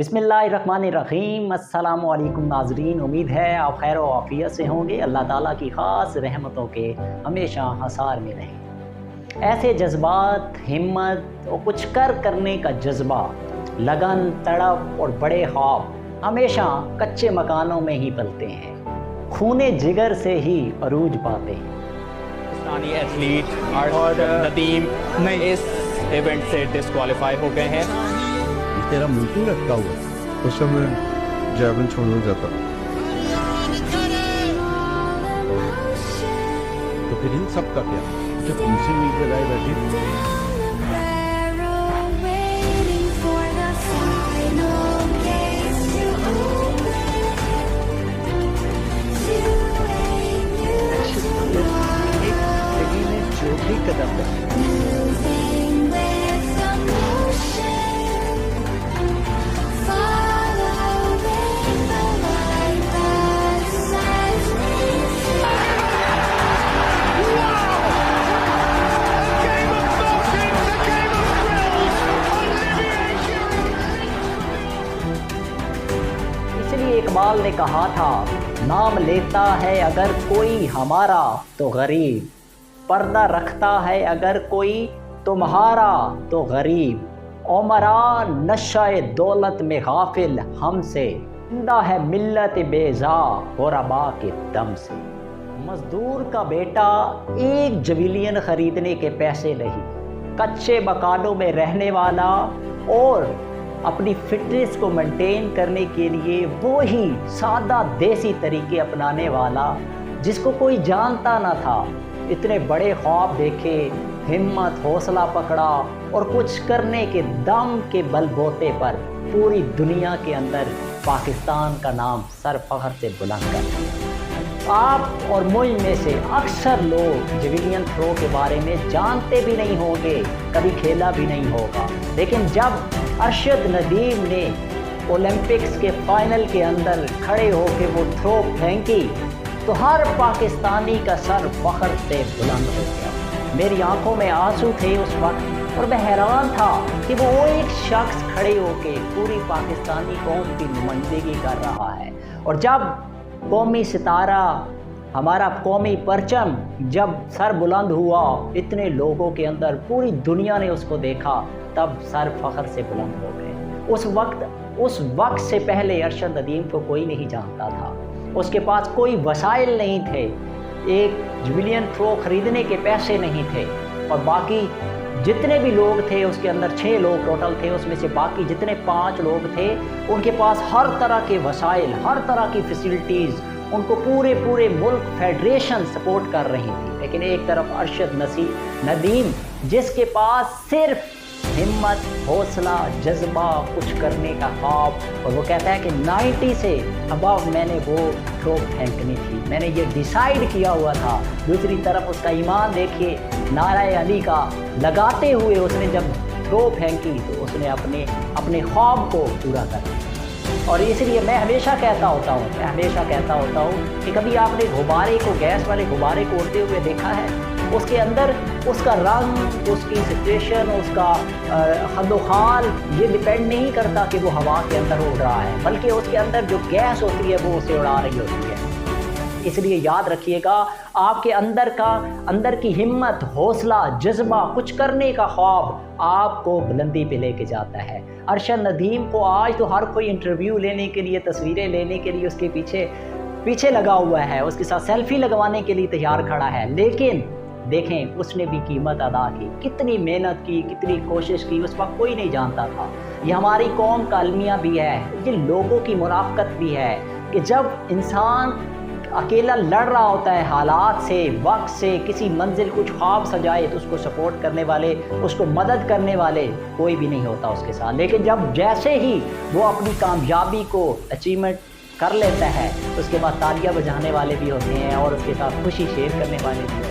बिस्मिल्लाहिर्रहमानिर्रहीम। अस्सलाम वालेकुम नाज़रीन, उम्मीद है आप खैर व आफ़ियत से होंगे। अल्लाह ताला की ख़ास रहमतों के हमेशा हसार में रहें। ऐसे जज्बात, हिम्मत और कुछ करने का जज्बा, लगन, तड़प और बड़े ख्वाब हमेशा कच्चे मकानों में ही पलते हैं, खूने जिगर से ही अरूज पाते हैं। पाकिस्तानी एथलीट अरशद नदीम इस इवेंट से डिस्क्वालीफाई हो गए हैं। तेरा मुंह क्यों लटका हुआ? उस समय जैवलिन छोड़ने जाता। तो फिर इन सब का क्या जब उनसे मिल लगाए बैठे? जो भी कदम इसलिए इकबाल ने कहा था, नाम लेता है अगर कोई हमारा तो गरीब, पर्दा रखता है अगर कोई तुम्हारा तो गरीब, उमरा नशाए दौलत में गाफिल हमसे, जिंदा है मिल्लत बेजा गुरबा के दम से। मजदूर का बेटा एक जविलियन खरीदने के पैसे नहीं, कच्चे मकानों में रहने वाला और अपनी फिटनेस को मेंटेन करने के लिए वो ही सादा देसी तरीके अपनाने वाला, जिसको कोई जानता ना था, इतने बड़े ख्वाब देखे, हिम्मत हौसला पकड़ा और कुछ करने के दम के बलबूते पर पूरी दुनिया के अंदर पाकिस्तान का नाम सर फख्र से बुलंद कर। आप और मुझ में से अक्सर लोग जेवलिन थ्रो के बारे में जानते भी नहीं होंगे, कभी खेला भी नहीं होगा, लेकिन जब अरशद नदीम ने ओलंपिक्स के फाइनल के अंदर खड़े होकर वो थ्रो फेंकी तो हर पाकिस्तानी का सर फख्र से बुलंद हो गया। मेरी आंखों में आंसू थे उस वक्त और मैं हैरान था कि वो एक शख्स खड़े होकर पूरी पाकिस्तानी कौम की नुमाइंदगी कर रहा है। और जब कौमी सितारा, हमारा कौमी परचम जब सर बुलंद हुआ इतने लोगों के अंदर, पूरी दुनिया ने उसको देखा, तब सर फख्र से बुलंद हो गए। उस वक्त से पहले अरशद नदीम को कोई नहीं जानता था, उसके पास कोई वसाइल नहीं थे, एक जेवलिन थ्रो खरीदने के पैसे नहीं थे, और बाकी जितने भी लोग थे उसके अंदर 6 लोग टोटल थे, उसमें से बाकी जितने 5 लोग थे उनके पास हर तरह के वसाइल, हर तरह की फैसिलिटीज़, उनको पूरे मुल्क फेडरेशन सपोर्ट कर रही थी। लेकिन एक तरफ अरशद नदीम जिसके पास सिर्फ हिम्मत, हौसला, जज्बा, कुछ करने का ख्वाब, और वो कहता है कि 90 से अबव मैंने वो थ्रो फेंकनी थी, मैंने ये डिसाइड किया हुआ था। दूसरी तरफ उसका ईमान देखिए, नाराए अली का लगाते हुए उसने जब थ्रो फेंकी तो उसने अपने ख्वाब को पूरा कर दिया। और इसलिए मैं हमेशा कहता होता हूँ कि कभी आपने गुब्बारे को, गैस वाले गुब्बारे को उड़ते हुए देखा है? उसके अंदर उसका रंग, उसकी सिचुएशन, उसका खदोखाल ये डिपेंड नहीं करता कि वो हवा के अंदर उड़ रहा है, बल्कि उसके अंदर जो गैस होती है वो उसे उड़ा रही होती है। इसलिए याद रखिएगा, आपके अंदर की हिम्मत, हौसला, जज्बा, कुछ करने का ख्वाब आपको बुलंदी पे लेके जाता है। अरशद नदीम को आज तो हर कोई इंटरव्यू लेने के लिए, तस्वीरें लेने के लिए उसके पीछे लगा हुआ है, उसके साथ सेल्फी लगवाने के लिए तैयार खड़ा है, लेकिन देखें उसने भी कीमत अदा की, कितनी मेहनत की, कितनी कोशिश की, उस वक्त कोई नहीं जानता था। ये हमारी कौम का अलमिया भी है, ये लोगों की मुनाफ़कत भी है कि जब इंसान अकेला लड़ रहा होता है हालात से, वक्त से, किसी मंजिल, कुछ ख्वाब सजाए तो उसको सपोर्ट करने वाले, उसको मदद करने वाले कोई भी नहीं होता उसके साथ। लेकिन जब जैसे ही वो अपनी कामयाबी को अचीवमेंट कर लेता है, उसके बाद तालियां बजाने वाले भी होते हैं और उसके साथ खुशी शेयर करने वाले भी होते हैं।